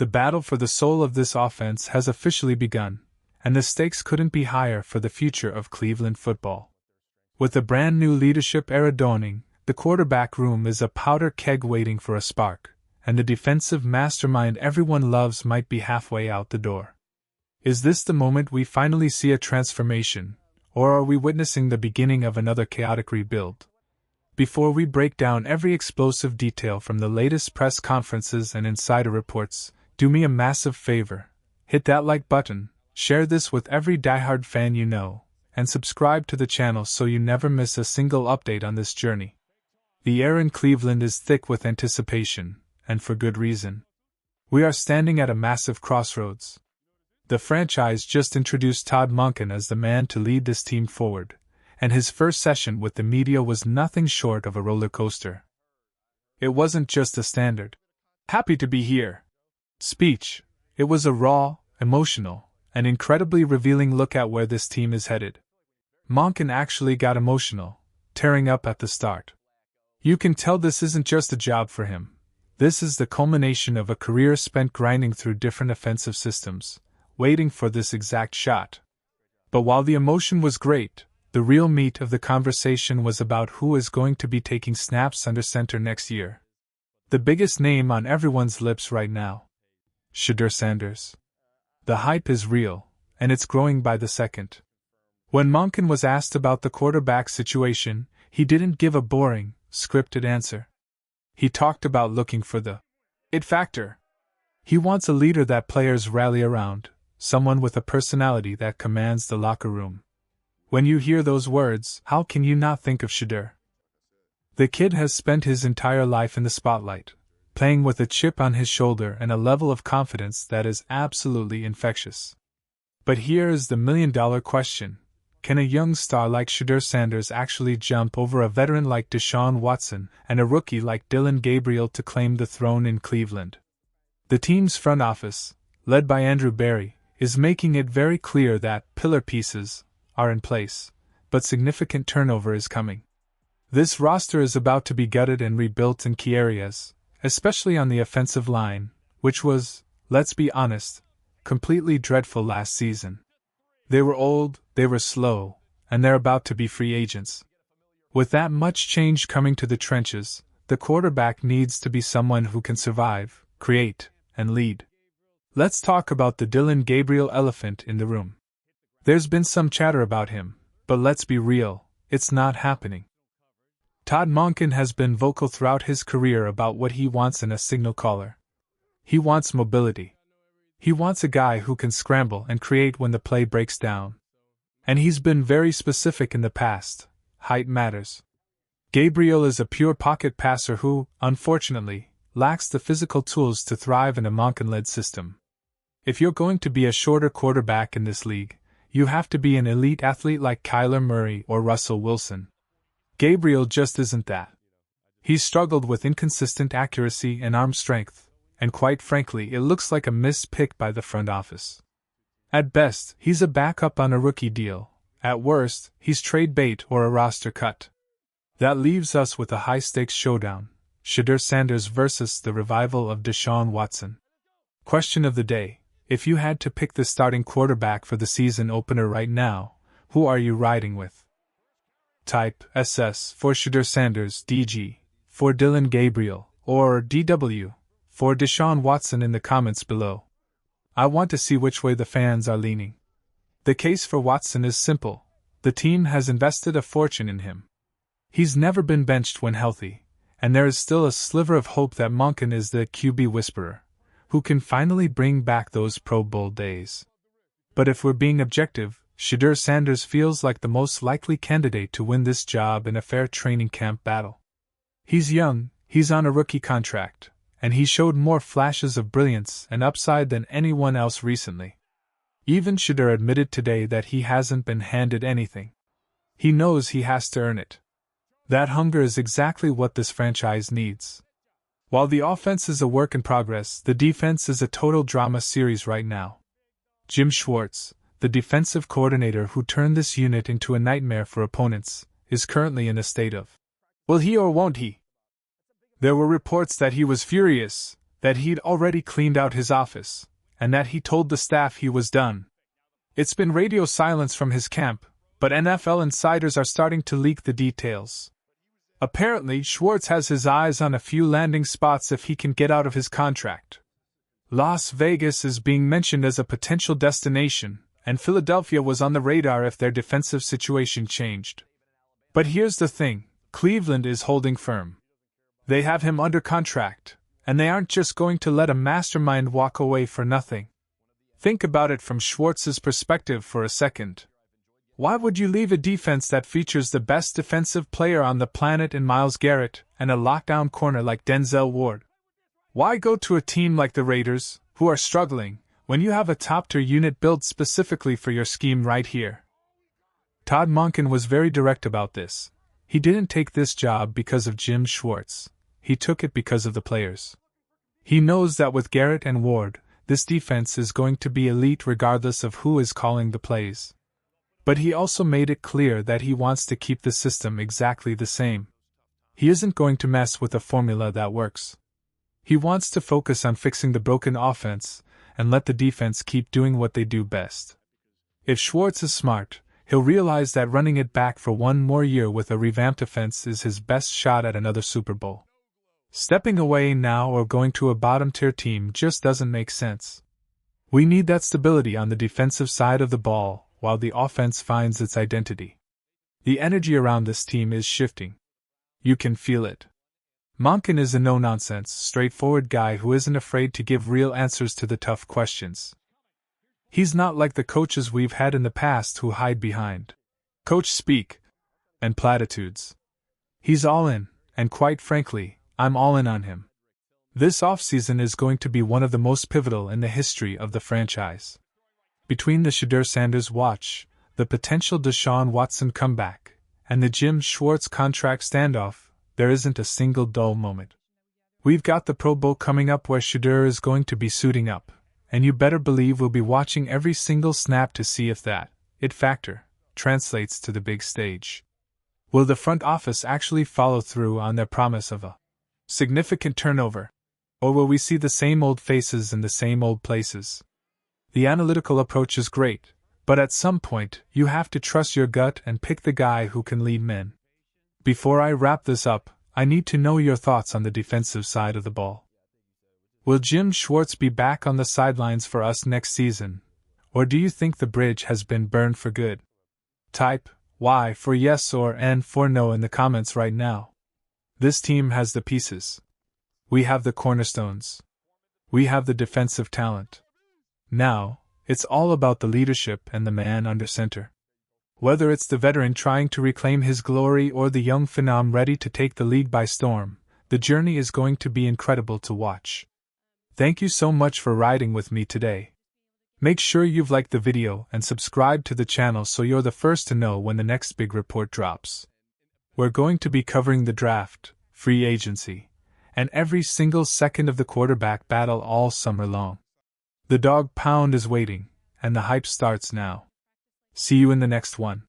The battle for the soul of this offense has officially begun, and the stakes couldn't be higher for the future of Cleveland football. With the brand new leadership era dawning, the quarterback room is a powder keg waiting for a spark, and the defensive mastermind everyone loves might be halfway out the door. Is this the moment we finally see a transformation, or are we witnessing the beginning of another chaotic rebuild? Before we break down every explosive detail from the latest press conferences and insider reports, do me a massive favor. Hit that like button, share this with every diehard fan you know, and subscribe to the channel so you never miss a single update on this journey. The air in Cleveland is thick with anticipation, and for good reason. We are standing at a massive crossroads. The franchise just introduced Todd Monken as the man to lead this team forward, and his first session with the media was nothing short of a roller coaster. It wasn't just a standard "happy to be here" speech, it was a raw, emotional, and incredibly revealing look at where this team is headed. Monken actually got emotional, tearing up at the start. You can tell this isn't just a job for him. This is the culmination of a career spent grinding through different offensive systems, waiting for this exact shot. But while the emotion was great, the real meat of the conversation was about who is going to be taking snaps under center next year. The biggest name on everyone's lips right now: Shedeur Sanders. The hype is real, and it's growing by the second. When Monken was asked about the quarterback situation, he didn't give a boring, scripted answer. He talked about looking for the it factor. He wants a leader that players rally around, someone with a personality that commands the locker room. When you hear those words, how can you not think of Shedeur? The kid has spent his entire life in the spotlight, playing with a chip on his shoulder and a level of confidence that is absolutely infectious. But here is the million-dollar question. Can a young star like Shedeur Sanders actually jump over a veteran like Deshaun Watson and a rookie like Dillon Gabriel to claim the throne in Cleveland? The team's front office, led by Andrew Berry, is making it very clear that pillar pieces are in place, but significant turnover is coming. This roster is about to be gutted and rebuilt in key areas, especially on the offensive line, which was, let's be honest, completely dreadful last season. They were old, they were slow, and they're about to be free agents. With that much change coming to the trenches, the quarterback needs to be someone who can survive, create, and lead. Let's talk about the Dillon Gabriel elephant in the room. There's been some chatter about him, but let's be real, it's not happening. Todd Monken has been vocal throughout his career about what he wants in a signal caller. He wants mobility. He wants a guy who can scramble and create when the play breaks down. And he's been very specific in the past: height matters. Gabriel is a pure pocket passer who, unfortunately, lacks the physical tools to thrive in a Monken-led system. If you're going to be a shorter quarterback in this league, you have to be an elite athlete like Kyler Murray or Russell Wilson. Gabriel just isn't that. He's struggled with inconsistent accuracy and arm strength, and quite frankly, it looks like a missed pick by the front office. At best, he's a backup on a rookie deal. At worst, he's trade bait or a roster cut. That leaves us with a high-stakes showdown: Shedeur Sanders versus the revival of Deshaun Watson. Question of the day: if you had to pick the starting quarterback for the season opener right now, who are you riding with? Type SS for Shedeur Sanders, DG for Dillon Gabriel, or DW for Deshaun Watson in the comments below. I want to see which way the fans are leaning. The case for Watson is simple. The team has invested a fortune in him. He's never been benched when healthy, and there is still a sliver of hope that Monken is the QB whisperer, who can finally bring back those Pro Bowl days. But if we're being objective, Shedeur Sanders feels like the most likely candidate to win this job in a fair training camp battle. He's young, he's on a rookie contract, and he showed more flashes of brilliance and upside than anyone else recently. Even Shedeur admitted today that he hasn't been handed anything. He knows he has to earn it. That hunger is exactly what this franchise needs. While the offense is a work in progress, the defense is a total drama series right now. Jim Schwartz, the defensive coordinator who turned this unit into a nightmare for opponents, is currently in a state of, will he or won't he? There were reports that he was furious, that he'd already cleaned out his office, and that he told the staff he was done. It's been radio silence from his camp, but NFL insiders are starting to leak the details. Apparently, Schwartz has his eyes on a few landing spots if he can get out of his contract. Las Vegas is being mentioned as a potential destination, and Philadelphia was on the radar if their defensive situation changed. But here's the thing, Cleveland is holding firm. They have him under contract, and they aren't just going to let a mastermind walk away for nothing. Think about it from Schwartz's perspective for a second. Why would you leave a defense that features the best defensive player on the planet in Myles Garrett and a lockdown corner like Denzel Ward? Why go to a team like the Raiders, who are struggling, when you have a top-tier unit built specifically for your scheme right here? Todd Monken was very direct about this. He didn't take this job because of Jim Schwartz. He took it because of the players. He knows that with Garrett and Ward, this defense is going to be elite regardless of who is calling the plays. But he also made it clear that he wants to keep the system exactly the same. He isn't going to mess with a formula that works. He wants to focus on fixing the broken offense and let the defense keep doing what they do best. If Schwartz is smart, he'll realize that running it back for one more year with a revamped offense is his best shot at another Super Bowl. Stepping away now or going to a bottom-tier team just doesn't make sense. We need that stability on the defensive side of the ball while the offense finds its identity. The energy around this team is shifting. You can feel it. Monken is a no-nonsense, straightforward guy who isn't afraid to give real answers to the tough questions. He's not like the coaches we've had in the past who hide behind coach speak and platitudes. He's all in, and quite frankly, I'm all in on him. This offseason is going to be one of the most pivotal in the history of the franchise. Between the Shedeur Sanders watch, the potential Deshaun Watson comeback, and the Jim Schwartz contract standoff, there isn't a single dull moment. We've got the Pro Bowl coming up where Shedeur is going to be suiting up, and you better believe we'll be watching every single snap to see if that it factor translates to the big stage. Will the front office actually follow through on their promise of a significant turnover, or will we see the same old faces in the same old places? The analytical approach is great, but at some point, you have to trust your gut and pick the guy who can lead men. Before I wrap this up, I need to know your thoughts on the defensive side of the ball. Will Jim Schwartz be back on the sidelines for us next season, or do you think the bridge has been burned for good? Type Y for yes or N for no in the comments right now. This team has the pieces. We have the cornerstones. We have the defensive talent. Now, it's all about the leadership and the man under center. Whether it's the veteran trying to reclaim his glory or the young phenom ready to take the league by storm, the journey is going to be incredible to watch. Thank you so much for riding with me today. Make sure you've liked the video and subscribed to the channel so you're the first to know when the next big report drops. We're going to be covering the draft, free agency, and every single second of the quarterback battle all summer long. The dog pound is waiting, and the hype starts now. See you in the next one.